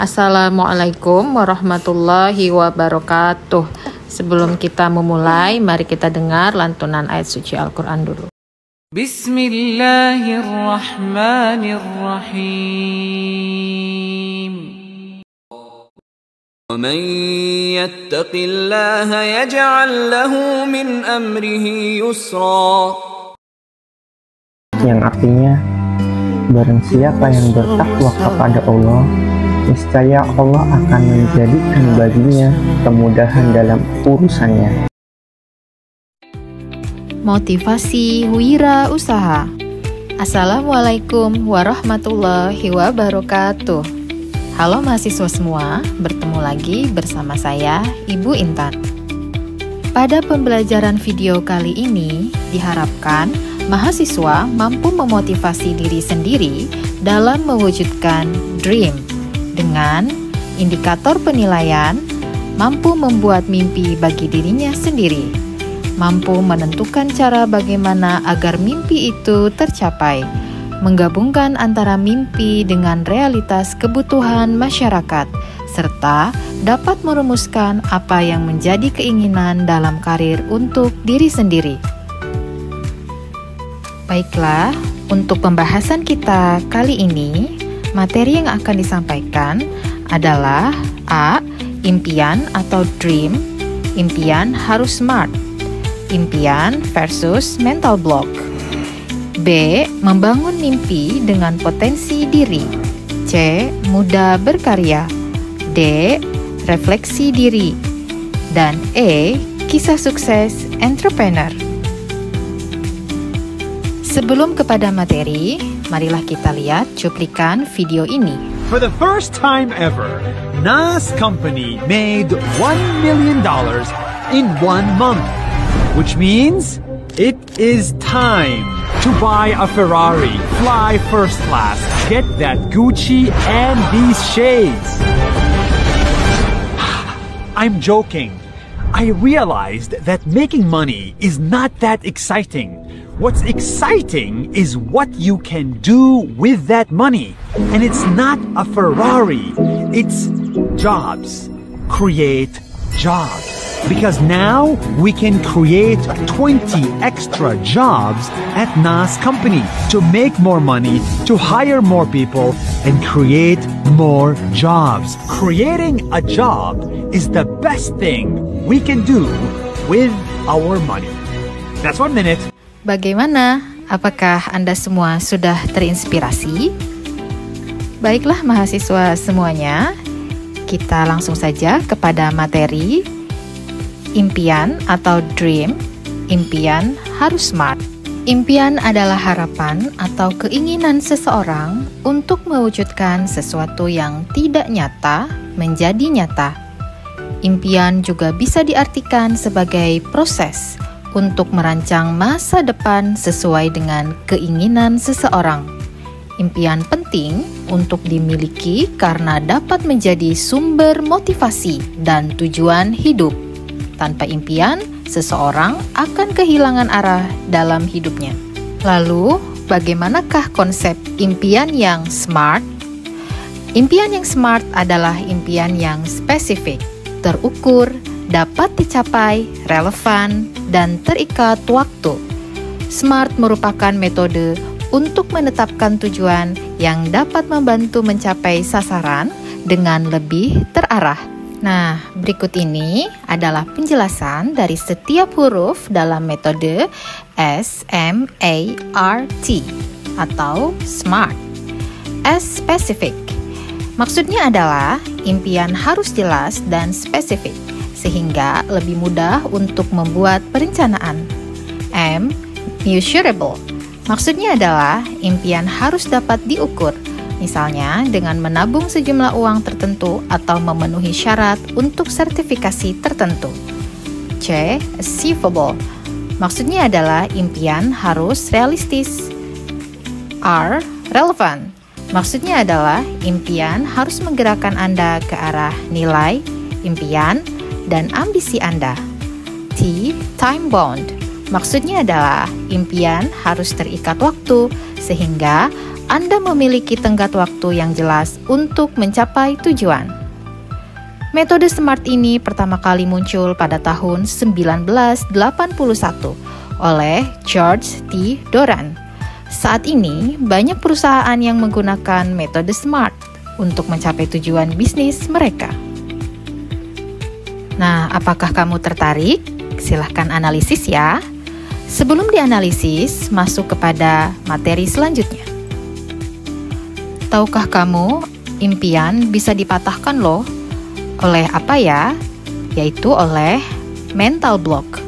Assalamualaikum warahmatullahi wabarakatuh. Sebelum kita memulai, mari kita dengar lantunan ayat suci Al-Quran dulu. Bismillahirrahmanirrahim. وَمَنْ يَتَّقِ اللَّهَ يَجْعَلْ لَهُ مِنْ أَمْرِهِ يُسْرًا. Yang artinya, barang siapa yang bertakwa kepada Allah, niscaya Allah akan menjadikan baginya kemudahan dalam urusannya. Motivasi wira usaha. Assalamualaikum warahmatullahi wabarakatuh. Halo mahasiswa semua, bertemu lagi bersama saya, Ibu Intan. Pada pembelajaran video kali ini, diharapkan mahasiswa mampu memotivasi diri sendiri dalam mewujudkan dream dengan indikator penilaian, mampu membuat mimpi bagi dirinya sendiri, mampu menentukan cara bagaimana agar mimpi itu tercapai, menggabungkan antara mimpi dengan realitas kebutuhan masyarakat, serta dapat merumuskan apa yang menjadi keinginan dalam karir untuk diri sendiri. Baiklah, untuk pembahasan kita kali ini, materi yang akan disampaikan adalah A. Impian atau dream. Impian harus smart. Impian versus mental block. B. Membangun mimpi dengan potensi diri. C. Mudah berkarya. D. Refleksi diri. Dan E. Kisah sukses entrepreneur. Sebelum kepada materi, marilah kita lihat cuplikan video ini. For the first time ever, NAS Company made $1 million in 1 month, which means it is time to buy a Ferrari, fly first class, get that Gucci and these shades. I'm joking. I realized that making money is not that exciting. What's exciting is what you can do with that money. And it's not a Ferrari, it's jobs. Create jobs. Because now we can create 20 extra jobs at NAS Company to make more money, to hire more people, and create more jobs. Creating a job is the best thing we can do with our money. That's 1 minute. Bagaimana? Apakah Anda semua sudah terinspirasi? Baiklah mahasiswa semuanya, kita langsung saja kepada materi. Impian atau dream. Impian harus smart. Impian adalah harapan atau keinginan seseorang untuk mewujudkan sesuatu yang tidak nyata menjadi nyata. Impian juga bisa diartikan sebagai proses untuk merancang masa depan sesuai dengan keinginan seseorang. Impian penting untuk dimiliki karena dapat menjadi sumber motivasi dan tujuan hidup. Tanpa impian, seseorang akan kehilangan arah dalam hidupnya. Lalu, bagaimanakah konsep impian yang smart? Impian yang smart adalah impian yang spesifik, terukur, dapat dicapai, relevan, dan terikat waktu. SMART merupakan metode untuk menetapkan tujuan yang dapat membantu mencapai sasaran dengan lebih terarah. Nah, berikut ini adalah penjelasan dari setiap huruf dalam metode SMART atau SMART. S specific. Maksudnya adalah impian harus jelas dan spesifik, sehingga lebih mudah untuk membuat perencanaan. M. Measurable. Maksudnya adalah impian harus dapat diukur, misalnya dengan menabung sejumlah uang tertentu atau memenuhi syarat untuk sertifikasi tertentu. C. Achievable. Maksudnya adalah impian harus realistis. R. Relevant. Maksudnya adalah impian harus menggerakkan Anda ke arah nilai, impian, dan ambisi Anda. T. Time bound. Maksudnya adalah impian harus terikat waktu sehingga Anda memiliki tenggat waktu yang jelas untuk mencapai tujuan. Metode SMART ini pertama kali muncul pada tahun 1981 oleh George T. Doran. Saat ini, banyak perusahaan yang menggunakan metode SMART untuk mencapai tujuan bisnis mereka. Nah, apakah kamu tertarik? Silahkan analisis ya. Sebelum dianalisis, masuk kepada materi selanjutnya. Tahukah kamu, impian bisa dipatahkan loh. Oleh apa ya? Yaitu oleh mental block.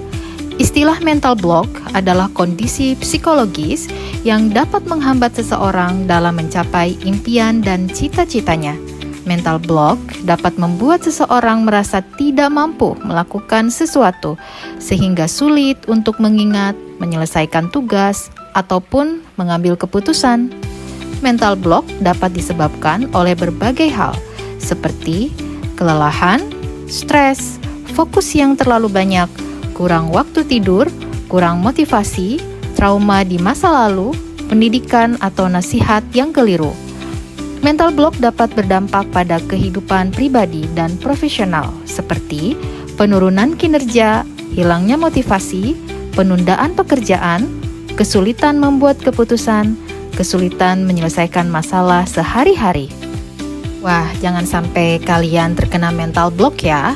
Istilah mental block adalah kondisi psikologis yang dapat menghambat seseorang dalam mencapai impian dan cita-citanya. Mental block dapat membuat seseorang merasa tidak mampu melakukan sesuatu, sehingga sulit untuk mengingat, menyelesaikan tugas, ataupun mengambil keputusan. Mental block dapat disebabkan oleh berbagai hal, seperti kelelahan, stres, fokus yang terlalu banyak, kurang waktu tidur, kurang motivasi, trauma di masa lalu, pendidikan atau nasihat yang keliru. Mental block dapat berdampak pada kehidupan pribadi dan profesional, seperti penurunan kinerja, hilangnya motivasi, penundaan pekerjaan, kesulitan membuat keputusan, kesulitan menyelesaikan masalah sehari-hari. Wah, jangan sampai kalian terkena mental block ya.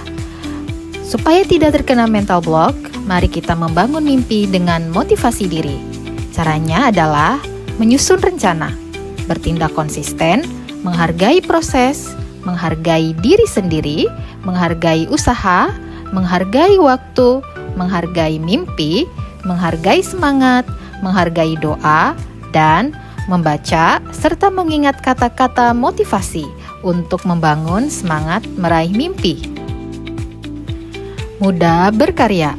Supaya tidak terkena mental block, mari kita membangun mimpi dengan motivasi diri. Caranya adalah menyusun rencana, bertindak konsisten, menghargai proses, menghargai diri sendiri, menghargai usaha, menghargai waktu, menghargai mimpi, menghargai semangat, menghargai doa, dan membaca serta mengingat kata-kata motivasi untuk membangun semangat meraih mimpi. Muda berkarya.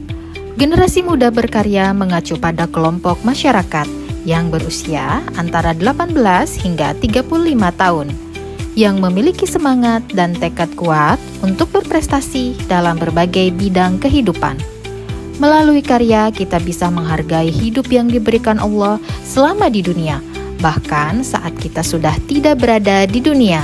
Generasi muda berkarya mengacu pada kelompok masyarakat yang berusia antara 18 hingga 35 tahun, yang memiliki semangat dan tekad kuat untuk berprestasi dalam berbagai bidang kehidupan. Melalui karya, kita bisa menghargai hidup yang diberikan Allah selama di dunia, bahkan saat kita sudah tidak berada di dunia.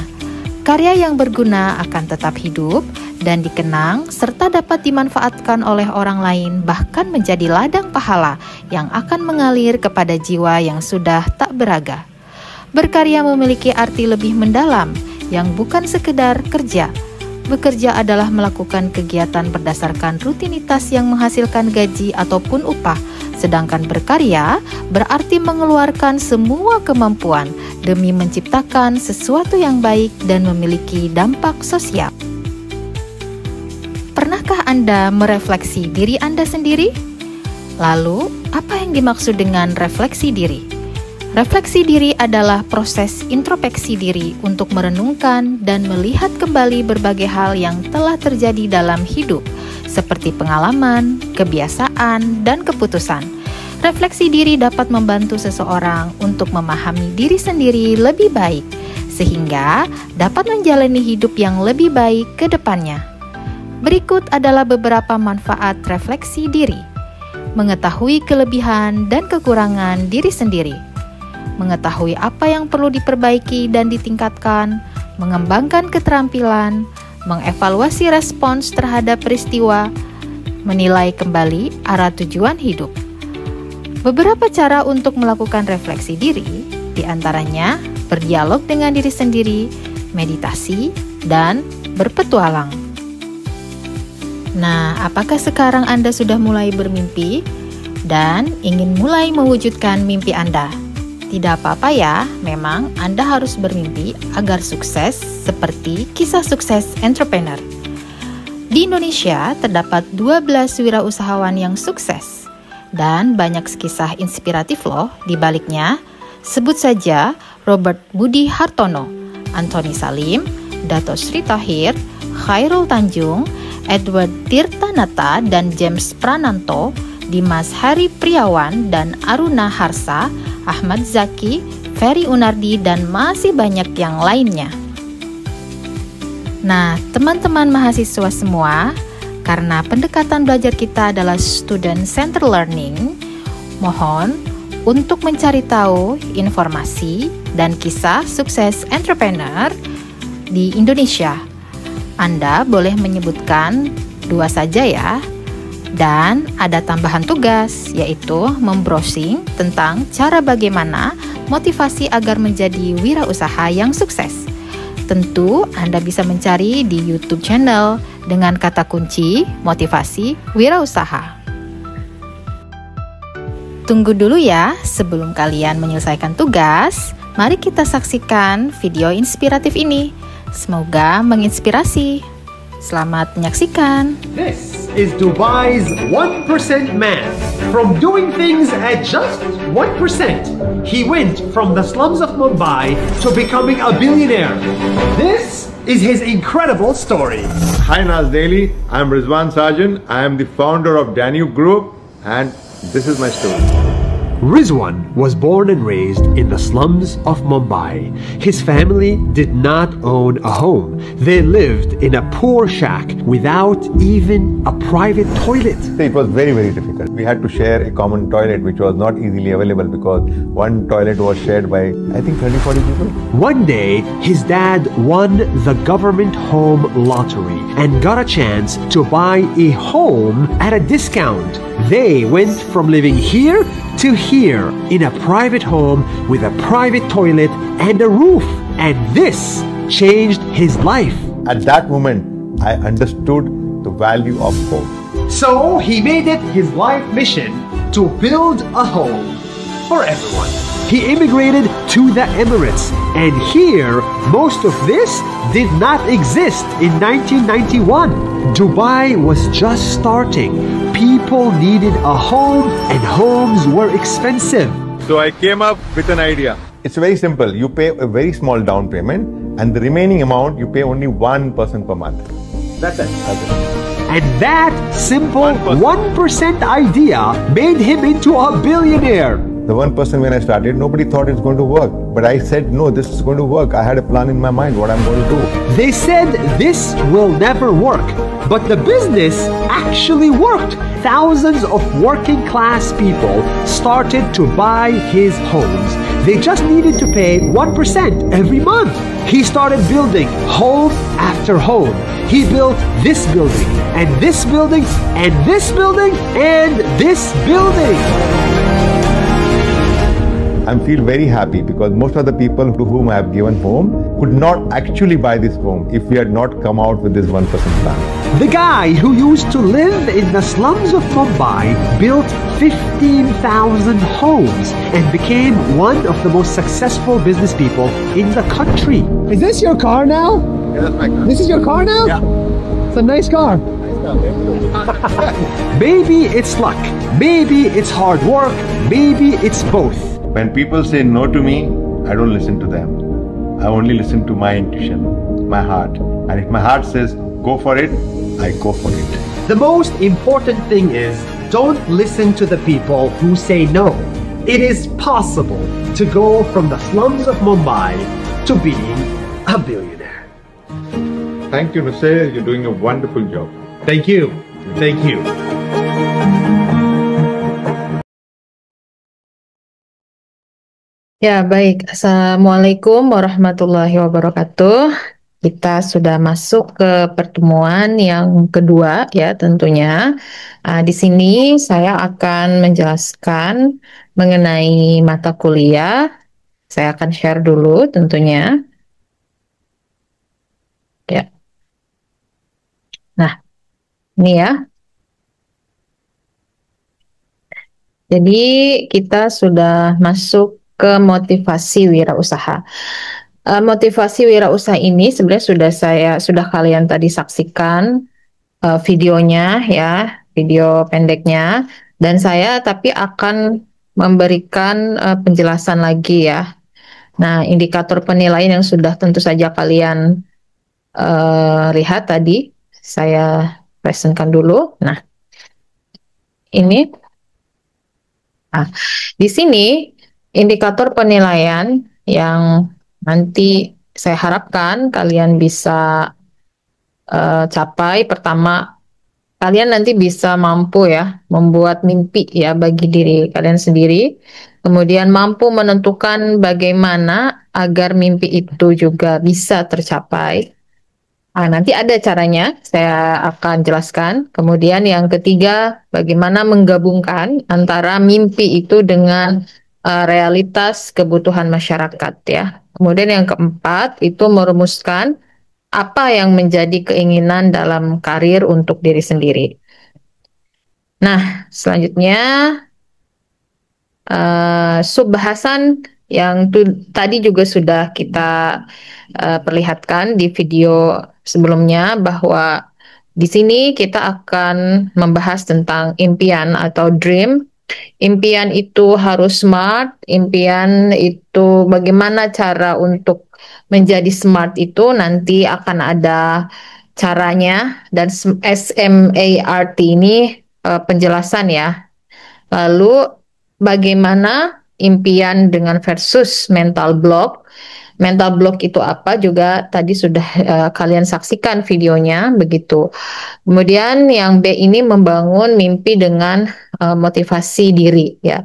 Karya yang berguna akan tetap hidup dan dikenang serta dapat dimanfaatkan oleh orang lain, bahkan menjadi ladang pahala yang akan mengalir kepada jiwa yang sudah tak beraga. Berkarya memiliki arti lebih mendalam yang bukan sekedar kerja. Bekerja adalah melakukan kegiatan berdasarkan rutinitas yang menghasilkan gaji ataupun upah, sedangkan berkarya berarti mengeluarkan semua kemampuan demi menciptakan sesuatu yang baik dan memiliki dampak sosial. Pernahkah Anda merefleksi diri Anda sendiri? Lalu, apa yang dimaksud dengan refleksi diri? Refleksi diri adalah proses introspeksi diri untuk merenungkan dan melihat kembali berbagai hal yang telah terjadi dalam hidup, seperti pengalaman, kebiasaan, dan keputusan. Refleksi diri dapat membantu seseorang untuk memahami diri sendiri lebih baik, sehingga dapat menjalani hidup yang lebih baik ke depannya. Berikut adalah beberapa manfaat refleksi diri. Mengetahui kelebihan dan kekurangan diri sendiri. Mengetahui apa yang perlu diperbaiki dan ditingkatkan, mengembangkan keterampilan, mengevaluasi respons terhadap peristiwa, menilai kembali arah tujuan hidup. Beberapa cara untuk melakukan refleksi diri, diantaranya berdialog dengan diri sendiri, meditasi, dan berpetualang. Nah, apakah sekarang Anda sudah mulai bermimpi dan ingin mulai mewujudkan mimpi Anda? Tidak apa-apa ya, memang Anda harus bermimpi agar sukses seperti kisah sukses entrepreneur. Di Indonesia terdapat 12 wirausahawan yang sukses dan banyak kisah inspiratif loh di baliknya. Sebut saja Robert Budi Hartono, Antoni Salim, Dato Sri Thohir, Khairul Tanjung, Edward Tirtanata dan James Prananto, Dimas Hari Priawan dan Aruna Harsa, Ahmad Zaki, Ferry Unardi, dan masih banyak yang lainnya. Nah, teman-teman mahasiswa semua, karena pendekatan belajar kita adalah student-centered learning, mohon Untuk mencari tahu informasi dan kisah sukses entrepreneur di Indonesia, Anda boleh menyebutkan 2 saja ya. Dan ada tambahan tugas, yaitu membrowsing tentang cara bagaimana motivasi agar menjadi wirausaha yang sukses. Tentu Anda bisa mencari di YouTube channel dengan kata kunci motivasi wirausaha. Tunggu dulu ya, sebelum kalian menyelesaikan tugas, mari kita saksikan video inspiratif ini. Semoga menginspirasi. Selamat menyaksikan. This is Dubai's 1% man. From doing things at just 1%, he went from the slums of Mumbai to becoming a billionaire. This is his incredible story. Hi Nas Daily, I'm Rizwan Sarjan. I am the founder of Danube Group and this is my story. Rizwan was born and raised in the slums of Mumbai. His family did not own a home. They lived in a poor shack without even a private toilet. It was very difficult. We had to share a common toilet which was not easily available because one toilet was shared by I think 30-40 people. One day, his dad won the government home lottery and got a chance to buy a home at a discount. They went from living here to here in a private home with a private toilet and a roof. And this changed his life. At that moment, I understood the value of home. So he made it his life mission to build a home for everyone. He immigrated to the Emirates, and here most of this did not exist in 1991. Dubai was just starting. People needed a home, and homes were expensive. So I came up with an idea. It's very simple. You pay a very small down payment and the remaining amount you pay only 1% per month. That's it. And that simple 1% idea made him into a billionaire. The 1% when I started, nobody thought it's going to work. But I said, no, this is going to work. I had a plan in my mind what I'm going to do. They said this will never work, but the business actually worked. Thousands of working class people started to buy his homes. They just needed to pay 1% every month. He started building home after home. He built this building, and this building, and this building, and this building. I feel very happy because most of the people to whom I have given home could not actually buy this home if we had not come out with this 1% plan. The guy who used to live in the slums of Mumbai built 15,000 homes and became one of the most successful business people in the country. Is this your car now? Yeah, that's my car. This is your car now? Yeah. It's a nice car. Maybe it's luck. Maybe it's hard work. Maybe it's both. When people say no to me, I don't listen to them. I only listen to my intuition, my heart. And if my heart says go for it, I go for it. The most important thing is don't listen to the people who say no. It is possible to go from the slums of Mumbai to being a billionaire. Thank you, Nusayr. You're doing a wonderful job. Thank you. Thank you. Ya, baik. Assalamualaikum warahmatullahi wabarakatuh. Kita sudah masuk ke pertemuan yang kedua ya tentunya. Di sini saya akan menjelaskan mengenai mata kuliah. Saya akan share dulu tentunya. Ya. Nah, ini ya. Jadi kita sudah masuk ke motivasi wirausaha. Motivasi wirausaha ini sebenarnya sudah kalian tadi saksikan videonya ya, video pendeknya, dan saya tapi akan memberikan penjelasan lagi ya. Nah, indikator penilaian yang sudah tentu saja kalian lihat tadi, saya presentkan dulu. Nah, ini. Nah, di sini indikator penilaian yang nanti saya harapkan kalian bisa capai. Pertama, kalian nanti bisa mampu ya membuat mimpi ya bagi diri kalian sendiri. Kemudian mampu menentukan bagaimana agar mimpi itu juga bisa tercapai. Nah, nanti ada caranya, saya akan jelaskan. Kemudian yang ketiga, bagaimana menggabungkan antara mimpi itu dengan realitas kebutuhan masyarakat ya. Kemudian yang keempat, itu merumuskan apa yang menjadi keinginan dalam karir untuk diri sendiri. Nah, selanjutnya subbahasan yang tadi juga sudah kita perlihatkan di video sebelumnya, bahwa di sini kita akan membahas tentang impian atau dream. Impian itu harus smart, impian itu bagaimana cara untuk menjadi smart itu nanti akan ada caranya, dan SMART ini penjelasan ya. Lalu bagaimana impian dengan versus mental block. Mental block itu apa juga tadi sudah kalian saksikan videonya begitu. Kemudian yang B ini membangun mimpi dengan motivasi diri ya.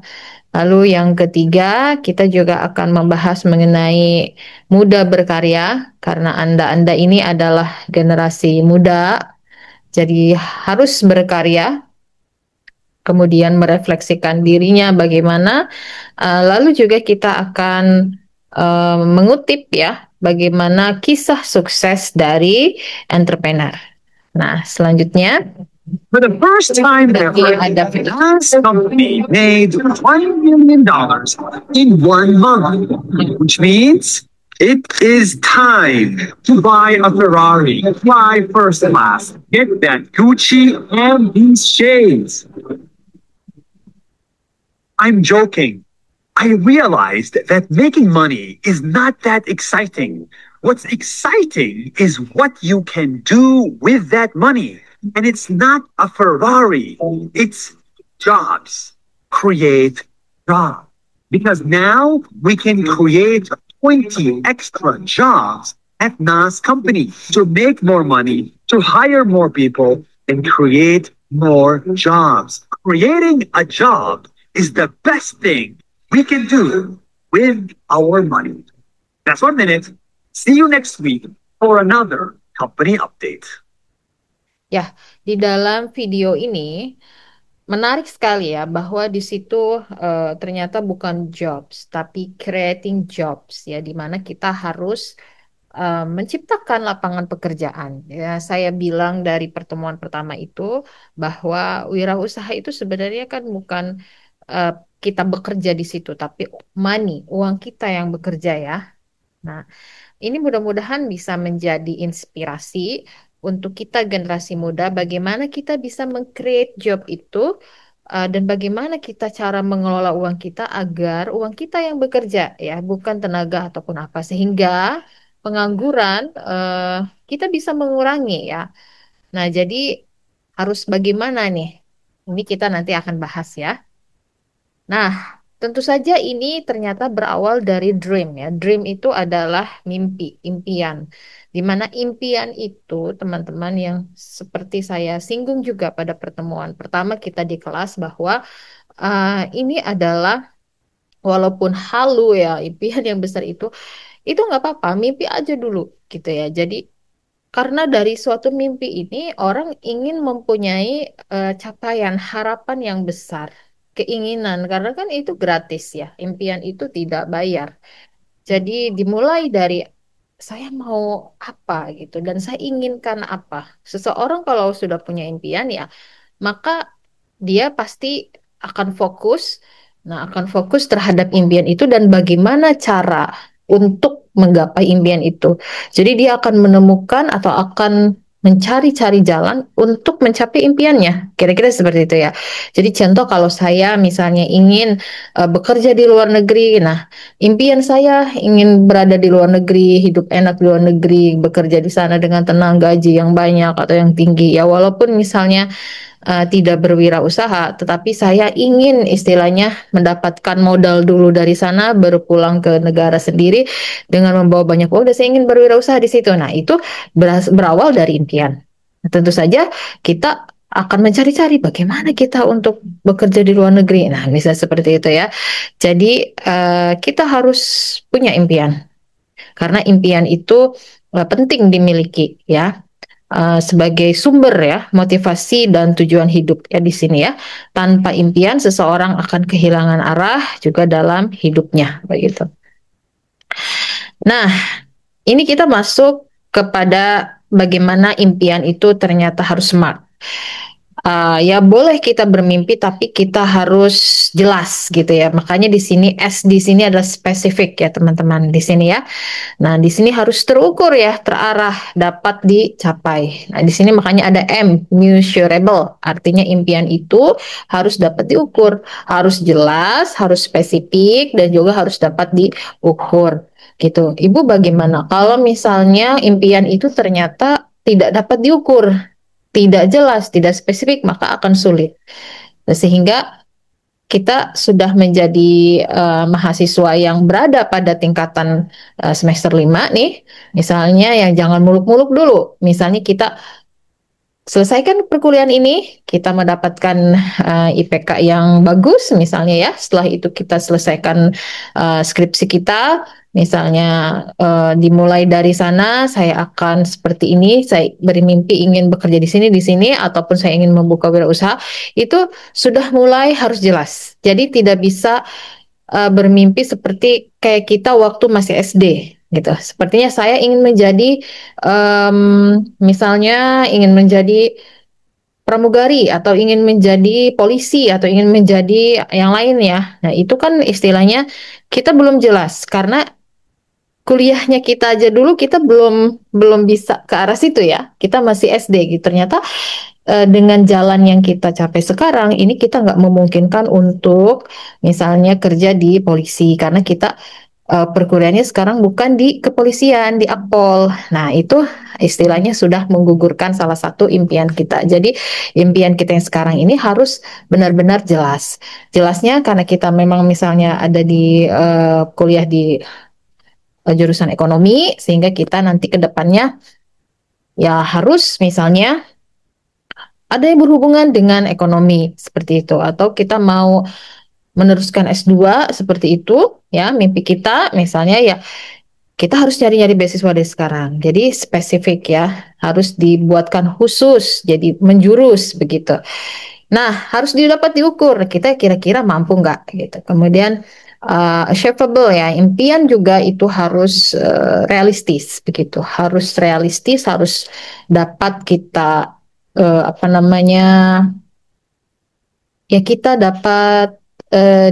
Lalu yang ketiga kita juga akan membahas mengenai muda berkarya, karena Anda ini adalah generasi muda, jadi harus berkarya, kemudian merefleksikan dirinya bagaimana. Lalu juga kita akan mengutip ya bagaimana kisah sukses dari entrepreneur. Nah, selanjutnya For the first time ever, this company made $20 million in 1 month, which means it is time to buy a Ferrari, fly first class, get that Gucci and these shades. I'm joking. I realized that making money is not that exciting. What's exciting is what you can do with that money. And it's not a Ferrari, it's jobs. Create jobs. Because now we can create 20 extra jobs at NAS company to make more money, to hire more people, and create more jobs. Creating a job is the best thing we can do with our money. That's 1 minute. See you next week for another company update. ya, di dalam video ini menarik sekali ya bahwa di situ ternyata bukan jobs tapi creating jobs ya, di mana kita harus menciptakan lapangan pekerjaan. Ya, saya bilang dari pertemuan pertama itu bahwa wirausaha itu sebenarnya kan bukan kita bekerja di situ, tapi money, uang kita yang bekerja ya. Nah, ini mudah-mudahan bisa menjadi inspirasi untuk kita generasi muda, bagaimana kita bisa meng-create job itu dan bagaimana kita cara mengelola uang kita agar uang kita yang bekerja ya, bukan tenaga ataupun apa, sehingga pengangguran kita bisa mengurangi ya. Nah, jadi harus bagaimana nih? Ini kita nanti akan bahas ya. Nah, tentu saja ini ternyata berawal dari dream ya. Dream itu adalah mimpi, impian. Di mana impian itu, teman-teman, yang seperti saya singgung juga pada pertemuan pertama kita di kelas, bahwa ini adalah walaupun halu ya, impian yang besar itu nggak apa-apa, mimpi aja dulu gitu ya. Jadi karena dari suatu mimpi ini orang ingin mempunyai capaian, harapan yang besar, keinginan, karena kan itu gratis ya, impian itu tidak bayar. Jadi dimulai dari saya mau apa gitu dan saya inginkan apa. Seseorang kalau sudah punya impian ya, maka dia pasti akan fokus. Nah, akan fokus terhadap impian itu dan bagaimana cara untuk menggapai impian itu. Jadi dia akan menemukan atau akan mencari-cari jalan untuk mencapai impiannya. Kira-kira seperti itu ya. Jadi contoh kalau saya misalnya ingin bekerja di luar negeri, nah impian saya ingin berada di luar negeri, hidup enak di luar negeri, bekerja di sana dengan tenang, gaji yang banyak atau yang tinggi. Ya walaupun misalnya tidak berwirausaha, tetapi saya ingin istilahnya mendapatkan modal dulu dari sana, baru pulang ke negara sendiri dengan membawa banyak uang, dan saya ingin berwirausaha di situ. Nah, itu berawal dari impian. Nah, tentu saja kita akan mencari-cari bagaimana kita untuk bekerja di luar negeri. Nah, bisa seperti itu ya. Jadi kita harus punya impian, karena impian itu penting dimiliki ya, sebagai sumber ya motivasi dan tujuan hidup ya di sini ya. Tanpa impian seseorang akan kehilangan arah juga dalam hidupnya begitu. Nah, ini kita masuk kepada bagaimana impian itu ternyata harus smart. Ya boleh kita bermimpi tapi kita harus jelas gitu ya. Makanya di sini S di sini adalah spesifik ya teman-teman di sini ya. Nah, di sini harus terukur ya, terarah, dapat dicapai. Nah, di sini makanya ada M, measurable. Artinya impian itu harus dapat diukur, harus jelas, harus spesifik dan juga harus dapat diukur gitu. Ibu bagaimana kalau misalnya impian itu ternyata tidak dapat diukur, tidak jelas, tidak spesifik, maka akan sulit. Sehingga kita sudah menjadi mahasiswa yang berada pada tingkatan semester 5 nih, misalnya yang jangan muluk-muluk dulu. Misalnya kita selesaikan perkuliahan ini, kita mendapatkan IPK yang bagus misalnya ya. Setelah itu kita selesaikan skripsi kita, misalnya dimulai dari sana, saya akan seperti ini, saya bermimpi ingin bekerja di sini, ataupun saya ingin membuka wirausaha, itu sudah mulai harus jelas. Jadi tidak bisa bermimpi seperti kayak kita waktu masih SD gitu. Sepertinya saya ingin menjadi misalnya ingin menjadi pramugari atau ingin menjadi polisi atau ingin menjadi yang lain ya. Nah, itu kan istilahnya kita belum jelas karena kuliahnya kita aja dulu kita belum bisa ke arah situ ya. Kita masih SD gitu. Ternyata dengan jalan yang kita capai sekarang ini kita nggak memungkinkan untuk misalnya kerja di polisi karena kita perkuliahannya sekarang bukan di kepolisian, di Akpol. Nah, itu istilahnya sudah menggugurkan salah satu impian kita. Jadi, impian kita yang sekarang ini harus benar-benar jelas. Jelasnya karena kita memang misalnya ada di kuliah di jurusan ekonomi, sehingga kita nanti ke depannya ya harus misalnya ada yang berhubungan dengan ekonomi seperti itu, atau kita mau meneruskan S2 seperti itu ya, mimpi kita misalnya ya kita harus nyari-nyari beasiswa dari sekarang. Jadi spesifik ya, harus dibuatkan khusus, jadi menjurus begitu. Nah, harus didapat diukur, kita kira-kira mampu nggak gitu. Kemudian achievable ya, impian juga itu harus realistis begitu. Harus realistis, harus dapat kita apa namanya, ya kita dapat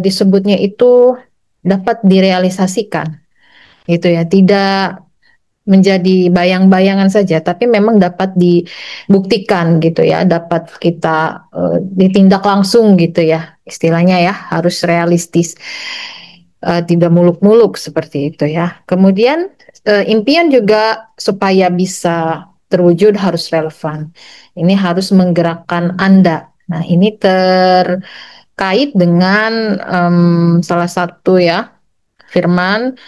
disebutnya itu dapat direalisasikan gitu ya, tidak menjadi bayang-bayangan saja, tapi memang dapat dibuktikan gitu ya, dapat kita ditindak langsung gitu ya, istilahnya ya, harus realistis, tidak muluk-muluk seperti itu ya. Kemudian impian juga supaya bisa terwujud harus relevan. Ini harus menggerakkan Anda. Nah, ini terkait dengan salah satu ya firman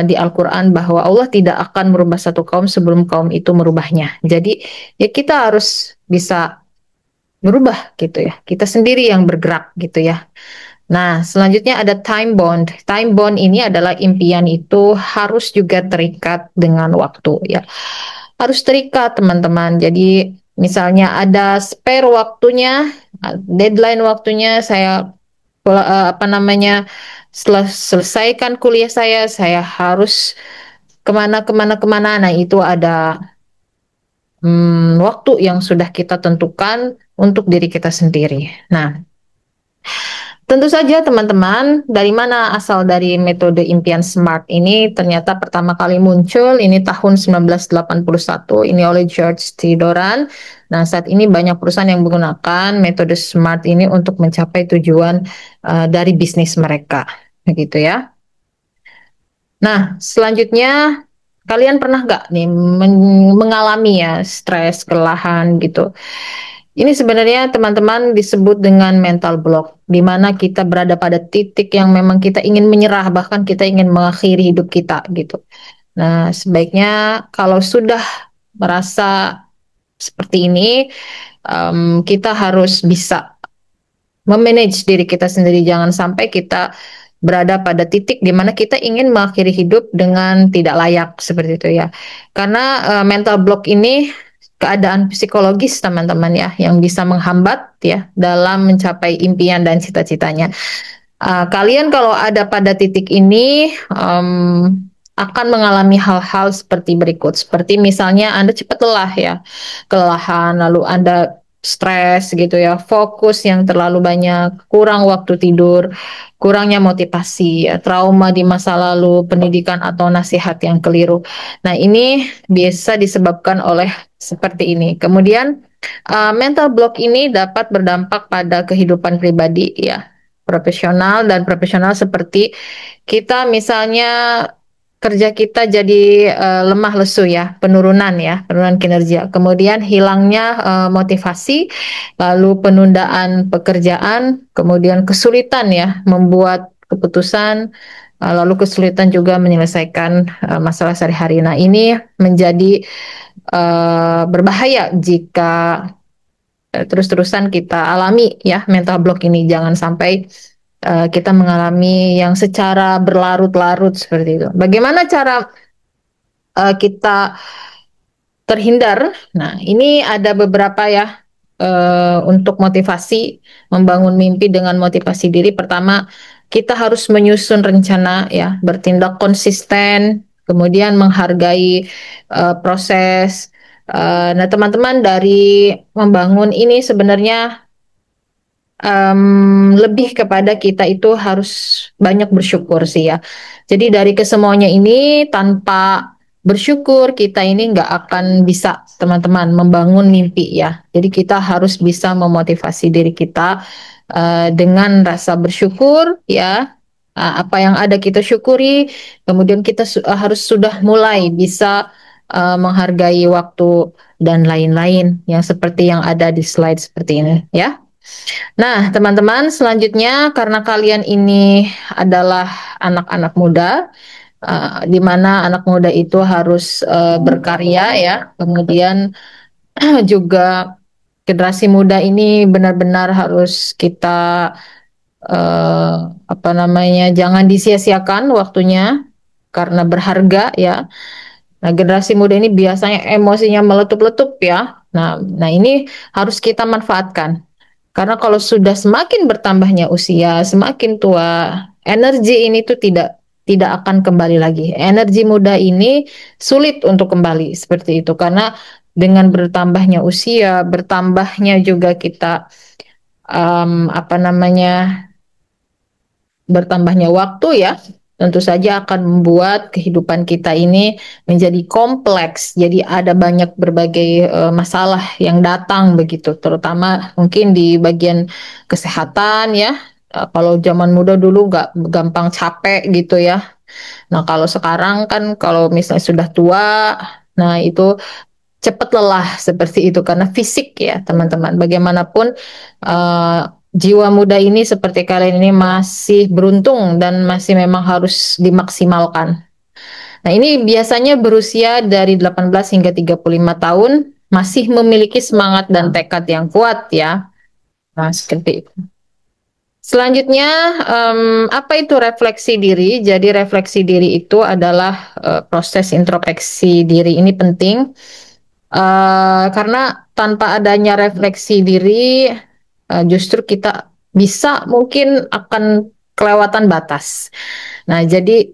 di Al-Quran bahwa Allah tidak akan merubah satu kaum sebelum kaum itu merubahnya. Jadi ya kita harus bisa merubah gitu ya. Kita sendiri yang bergerak gitu ya. Nah, selanjutnya ada time bond. Time bond ini adalah impian itu harus juga terikat dengan waktu ya. Harus terikat teman-teman. Jadi misalnya ada spare waktunya, deadline waktunya, saya apa namanya, setelah selesaikan kuliah saya harus kemana. Nah, itu ada waktu yang sudah kita tentukan untuk diri kita sendiri. Nah, tentu saja teman-teman, dari mana asal dari metode impian SMART ini? Ternyata pertama kali muncul ini tahun 1981 ini oleh George T. Doran. Nah, saat ini banyak perusahaan yang menggunakan metode SMART ini untuk mencapai tujuan dari bisnis mereka, begitu ya. Nah, selanjutnya kalian pernah nggak nih mengalami ya stres, kelelahan gitu? Ini sebenarnya teman-teman disebut dengan mental block, di mana kita berada pada titik yang memang kita ingin menyerah, bahkan kita ingin mengakhiri hidup kita gitu. Nah, sebaiknya kalau sudah merasa seperti ini, kita harus bisa memanage diri kita sendiri. Jangan sampai kita berada pada titik di mana kita ingin mengakhiri hidup dengan tidak layak seperti itu ya. Karena mental block ini keadaan psikologis teman-teman ya yang bisa menghambat ya dalam mencapai impian dan cita-citanya. Kalian kalau ada pada titik ini akan mengalami hal-hal seperti berikut. Seperti misalnya Anda cepat lelah ya, kelelahan, lalu Anda stres gitu ya, fokus yang terlalu banyak, kurang waktu tidur, kurangnya motivasi, ya, trauma di masa lalu, pendidikan atau nasihat yang keliru. Nah, ini biasa disebabkan oleh seperti ini. Kemudian mental block ini dapat berdampak pada kehidupan pribadi ya, profesional dan profesional seperti kita misalnya kerja kita jadi lemah lesu ya, penurunan kinerja. Kemudian hilangnya motivasi, lalu penundaan pekerjaan, kemudian kesulitan ya membuat keputusan, lalu kesulitan juga menyelesaikan masalah sehari-hari. Nah, ini menjadi berbahaya jika terus-terusan kita alami ya mental block ini. Jangan sampai kita mengalami yang secara berlarut-larut seperti itu. Bagaimana cara kita terhindar? Nah, ini ada beberapa ya untuk motivasi, membangun mimpi dengan motivasi diri. Pertama, kita harus menyusun rencana ya, bertindak konsisten, kemudian menghargai proses. Nah, teman-teman, dari membangun ini sebenarnya lebih kepada kita itu harus banyak bersyukur sih ya. Jadi dari kesemuanya ini tanpa bersyukur kita ini nggak akan bisa teman-teman membangun mimpi ya. Jadi kita harus bisa memotivasi diri kita dengan rasa bersyukur ya. Apa yang ada kita syukuri, kemudian kita harus sudah mulai bisa menghargai waktu dan lain-lain yang seperti yang ada di slide seperti ini ya. Nah, teman-teman, selanjutnya karena kalian ini adalah anak-anak muda, di mana anak muda itu harus berkarya ya, kemudian juga generasi muda ini benar-benar harus kita jangan disia-siakan waktunya karena berharga ya. Nah, generasi muda ini biasanya emosinya meletup-letup ya. Nah, ini harus kita manfaatkan. Karena kalau sudah semakin bertambahnya usia, semakin tua, energi ini tuh tidak akan kembali lagi. Energi muda ini sulit untuk kembali seperti itu karena dengan bertambahnya usia, bertambahnya juga kita bertambahnya waktu ya, tentu saja akan membuat kehidupan kita ini menjadi kompleks. Jadi ada banyak berbagai masalah yang datang begitu, terutama mungkin di bagian kesehatan ya. Kalau zaman muda dulu nggak gampang capek gitu ya. Nah, kalau sekarang kan kalau misalnya sudah tua, nah itu cepat lelah seperti itu karena fisik ya teman-teman. Bagaimanapun jiwa muda ini seperti kalian ini masih beruntung dan masih memang harus dimaksimalkan. Nah, ini biasanya berusia dari 18 hingga 35 tahun masih memiliki semangat dan tekad yang kuat ya. Nah, seperti itu. Selanjutnya, apa itu refleksi diri? Jadi refleksi diri itu adalah proses introspeksi diri ini penting. Karena tanpa adanya refleksi diri, justru kita bisa mungkin akan kelewatan batas. Nah, jadi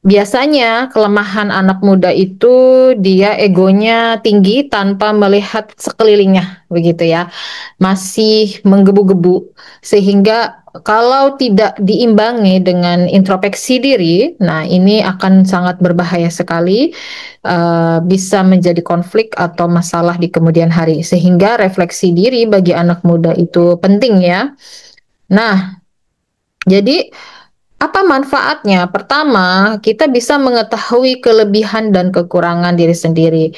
biasanya kelemahan anak muda itu dia egonya tinggi tanpa melihat sekelilingnya, begitu ya. Masih menggebu-gebu sehingga kalau tidak diimbangi dengan introspeksi diri, nah ini akan sangat berbahaya sekali, bisa menjadi konflik atau masalah di kemudian hari. Sehingga refleksi diri bagi anak muda itu penting ya. Nah, jadi apa manfaatnya? Pertama, kita bisa mengetahui kelebihan dan kekurangan diri sendiri.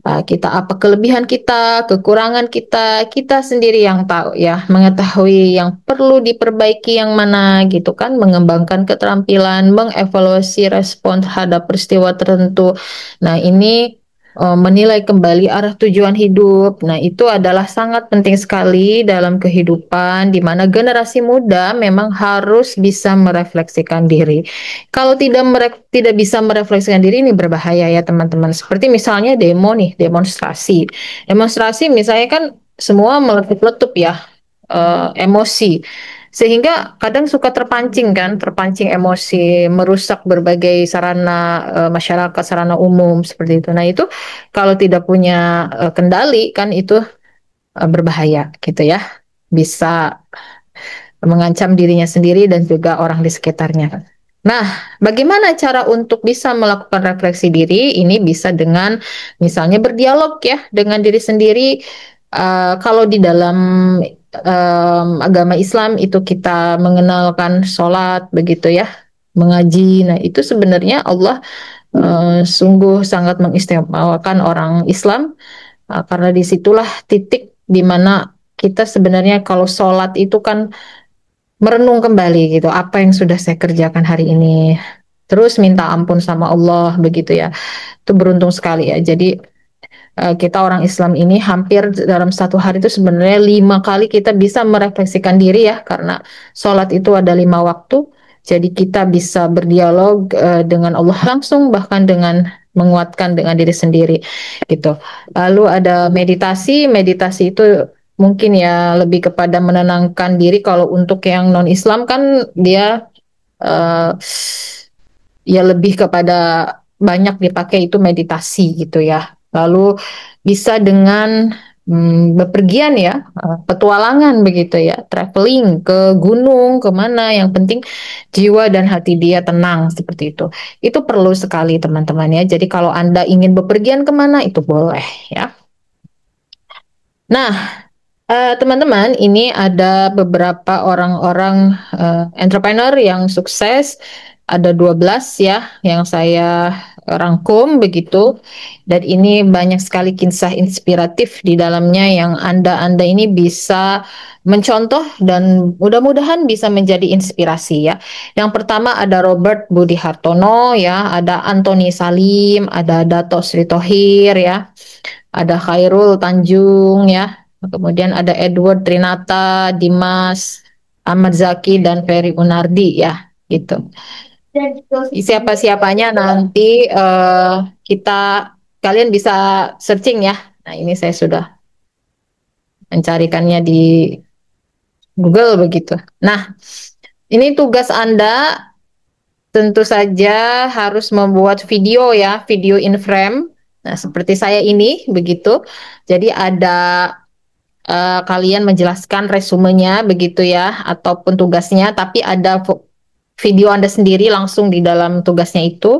Kita apa kelebihan kita, kekurangan kita, kita sendiri yang tahu ya, mengetahui yang perlu diperbaiki yang mana gitu kan, mengembangkan keterampilan, mengevaluasi respon terhadap peristiwa tertentu. Nah, ini menilai kembali arah tujuan hidup. Nah, itu adalah sangat penting sekali dalam kehidupan, di mana generasi muda memang harus bisa merefleksikan diri. Kalau tidak bisa merefleksikan diri, ini berbahaya ya teman-teman. Seperti misalnya demo nih, demonstrasi. Demonstrasi misalnya kan semua meletup-letup ya, emosi. Sehingga kadang suka terpancing emosi, merusak berbagai sarana masyarakat, sarana umum seperti itu. Nah, itu kalau tidak punya kendali kan itu berbahaya gitu ya. Bisa mengancam dirinya sendiri dan juga orang di sekitarnya. Nah, bagaimana cara untuk bisa melakukan refleksi diri? Ini bisa dengan misalnya berdialog ya dengan diri sendiri. Kalau di dalam agama Islam itu kita mengenalkan sholat begitu ya, mengaji. Nah, itu sebenarnya Allah sungguh sangat mengistimewakan orang Islam karena disitulah titik di mana kita sebenarnya kalau sholat itu kan merenung kembali gitu apa yang sudah saya kerjakan hari ini, terus minta ampun sama Allah begitu ya. Itu beruntung sekali ya. Jadi kita orang Islam ini hampir dalam satu hari itu sebenarnya 5 kali kita bisa merefleksikan diri ya, karena sholat itu ada 5 waktu. Jadi kita bisa berdialog dengan Allah langsung, bahkan dengan menguatkan dengan diri sendiri gitu. Lalu ada meditasi. Meditasi itu mungkin ya lebih kepada menenangkan diri. Kalau untuk yang non Islam kan dia ya lebih kepada banyak dipakai itu meditasi gitu ya. Lalu bisa dengan bepergian ya, petualangan begitu ya, traveling ke gunung, kemana, yang penting jiwa dan hati dia tenang seperti itu. Itu perlu sekali teman-teman ya. Jadi kalau Anda ingin bepergian kemana itu boleh ya. Nah, teman-teman, ini ada beberapa orang-orang entrepreneur yang sukses, ada 12 ya yang saya rangkum begitu, dan ini banyak sekali kisah inspiratif di dalamnya yang Anda ini bisa mencontoh dan mudah-mudahan bisa menjadi inspirasi ya. Yang pertama ada Robert Budi Hartono ya, ada Anthony Salim, ada Dato Sri Thohir ya, ada Khairul Tanjung ya, kemudian ada Edward Trinata, Dimas, Ahmad Zaki, dan Ferry Unardi ya, gitu. Siapa-siapanya nanti kalian bisa searching ya. Nah, ini saya sudah mencarikannya di Google begitu. Nah, ini tugas Anda tentu saja harus membuat video ya, video in frame. Nah, seperti saya ini begitu. Jadi ada kalian menjelaskan resumenya begitu ya, ataupun tugasnya, tapi ada video Anda sendiri langsung di dalam tugasnya itu.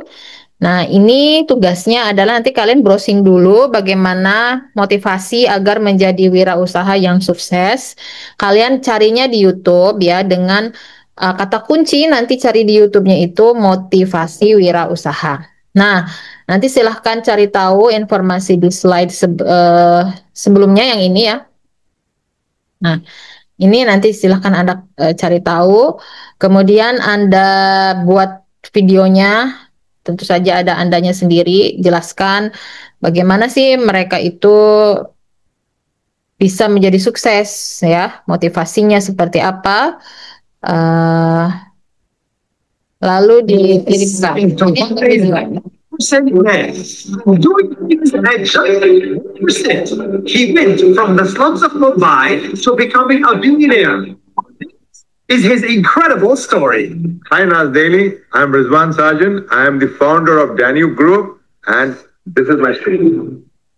Nah, ini tugasnya adalah nanti kalian browsing dulu bagaimana motivasi agar menjadi wirausaha yang sukses. Kalian carinya di YouTube ya, dengan kata kunci nanti cari di YouTube-nya itu motivasi wirausaha. Nah, nanti silahkan cari tahu informasi di slide sebelumnya yang ini ya. Nah, ini nanti silahkan Anda cari tahu, kemudian Anda buat videonya, tentu saja ada Andanya sendiri, jelaskan bagaimana sih mereka itu bisa menjadi sukses ya, motivasinya seperti apa, lalu dikirimkan. Doing things at just 1%. He went from the slums of Mumbai to becoming a billionaire. Is his incredible story. Hi, Naz Daily. I'm Rizwan Sarjan. I am the founder of Danube Group, and this is my story.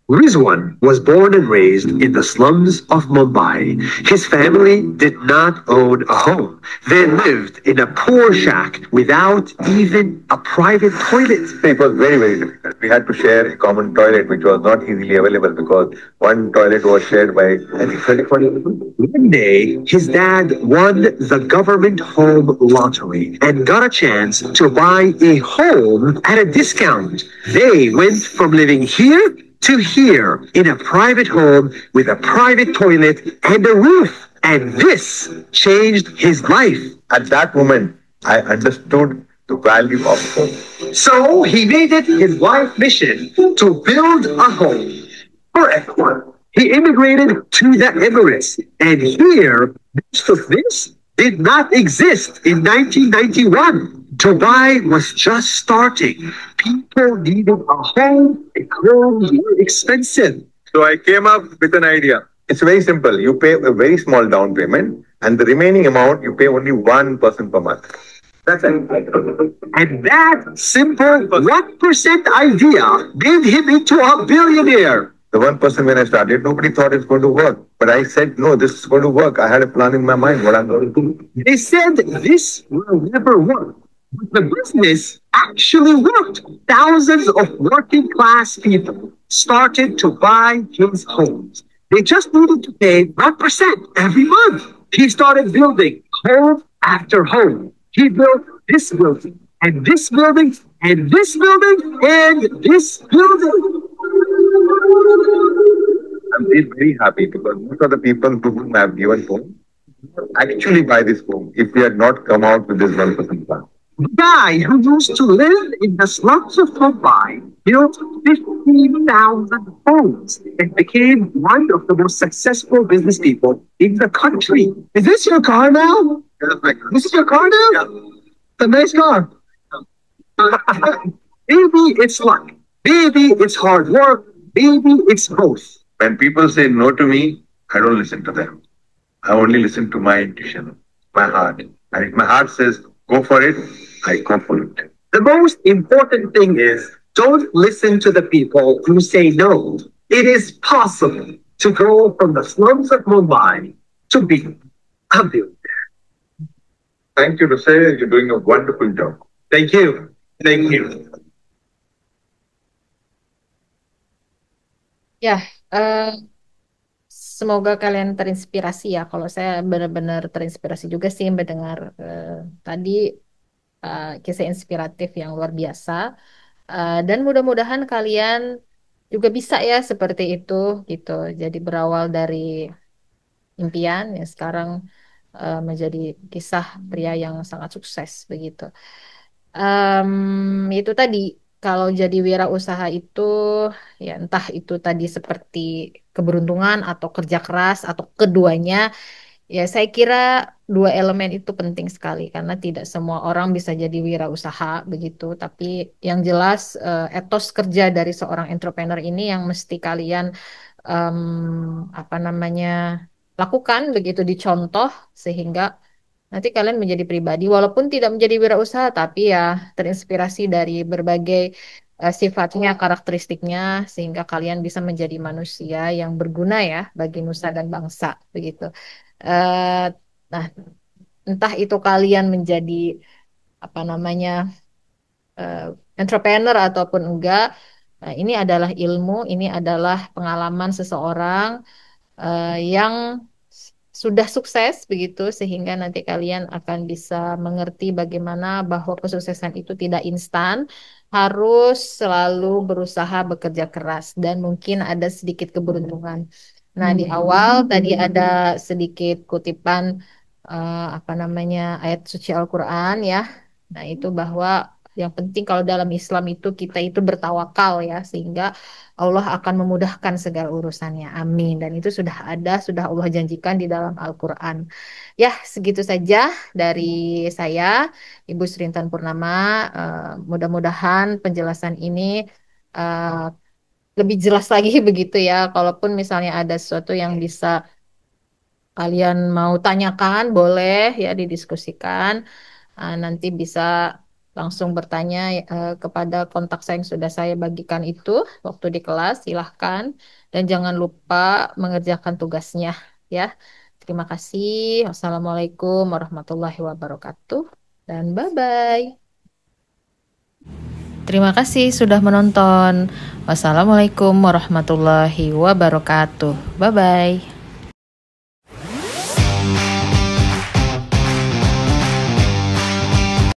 Rizwan was born and raised in the slums of Mumbai. His family did not own a home. They lived in a poor shack without even a private toilet. It was very, very difficult. We had to share a common toilet, which was not easily available because one toilet was shared by, I think, 30, 40 people. One day, his dad won the government home lottery and got a chance to buy a home at a discount. They went from living here to here in a private home with a private toilet and a roof. And this changed his life. At that moment, I understood the value of home. So he made it his life mission to build a home for everyone. He immigrated to the Emirates, and here, most of this did not exist in 1991. Dubai was just starting. People needed a home, and homes were expensive. So I came up with an idea. It's very simple. You pay a very small down payment, and the remaining amount you pay only one person per month. That's it. And that simple 1% idea made him into a billionaire. The 1% when I started, nobody thought it's going to work. But I said, no, this is going to work. I had a plan in my mind what I'm going to do. They said this will never work. But the business actually worked. Thousands of working class people started to buy his homes. They just needed to pay 1% every month. He started building home after home. He built this building, and this building, and this building, and this building. I'm very happy because most of the people who have given home actually buy this home if we had not come out with this 1% plan. The guy who used to live in the slums of Mumbai built 15,000 homes and became one of the most successful business people in the country. Is this your car now? This is your car now? Yeah. It's a nice car. Maybe it's luck. Maybe it's hard work. Maybe it's both. When people say no to me, I don't listen to them. I only listen to my intuition, my heart. And if my heart says, go for it, I go for it. The most important thing is don't listen to the people who say no. It is possible to go from the slums of Mumbai to be a billionaire. Thank you to say you're doing a wonderful job. Thank you. Thank you. Ya, semoga kalian terinspirasi ya. Kalau saya benar-benar terinspirasi juga sih mendengar tadi kisah inspiratif yang luar biasa. Dan mudah-mudahan kalian juga bisa ya seperti itu gitu. Jadi berawal dari impian ya sekarang menjadi kisah pria yang sangat sukses begitu. Itu tadi kalau jadi wirausaha itu ya entah itu tadi seperti keberuntungan atau kerja keras atau keduanya. Ya, saya kira dua elemen itu penting sekali karena tidak semua orang bisa jadi wirausaha begitu. Tapi yang jelas etos kerja dari seorang entrepreneur ini yang mesti kalian lakukan begitu dicontoh sehingga nanti kalian menjadi pribadi walaupun tidak menjadi wirausaha tapi ya terinspirasi dari berbagai sifatnya, karakteristiknya sehingga kalian bisa menjadi manusia yang berguna ya bagi nusa dan bangsa begitu. Nah, entah itu kalian menjadi entrepreneur ataupun enggak, ini adalah ilmu, ini adalah pengalaman seseorang yang sudah sukses begitu sehingga nanti kalian akan bisa mengerti bagaimana bahwa kesuksesan itu tidak instan, harus selalu berusaha bekerja keras dan mungkin ada sedikit keberuntungan. Nah, di awal tadi ada sedikit kutipan ayat suci Al-Qur'an ya. Nah, itu bahwa yang penting kalau dalam Islam itu kita itu bertawakal ya sehingga Allah akan memudahkan segala urusannya. Amin. Dan itu sudah ada, sudah Allah janjikan di dalam Al-Qur'an. Ya, segitu saja dari saya, Ibu Srintan Purnama. Mudah-mudahan penjelasan ini lebih jelas lagi begitu ya. Kalaupun misalnya ada sesuatu yang bisa kalian mau tanyakan, boleh ya didiskusikan. Nanti bisa langsung bertanya kepada kontak saya yang sudah saya bagikan itu waktu di kelas, silahkan. Dan jangan lupa mengerjakan tugasnya ya. Terima kasih. Wassalamualaikum warahmatullahi wabarakatuh. Dan bye-bye. Terima kasih sudah menonton. Wassalamualaikum warahmatullahi wabarakatuh. Bye-bye.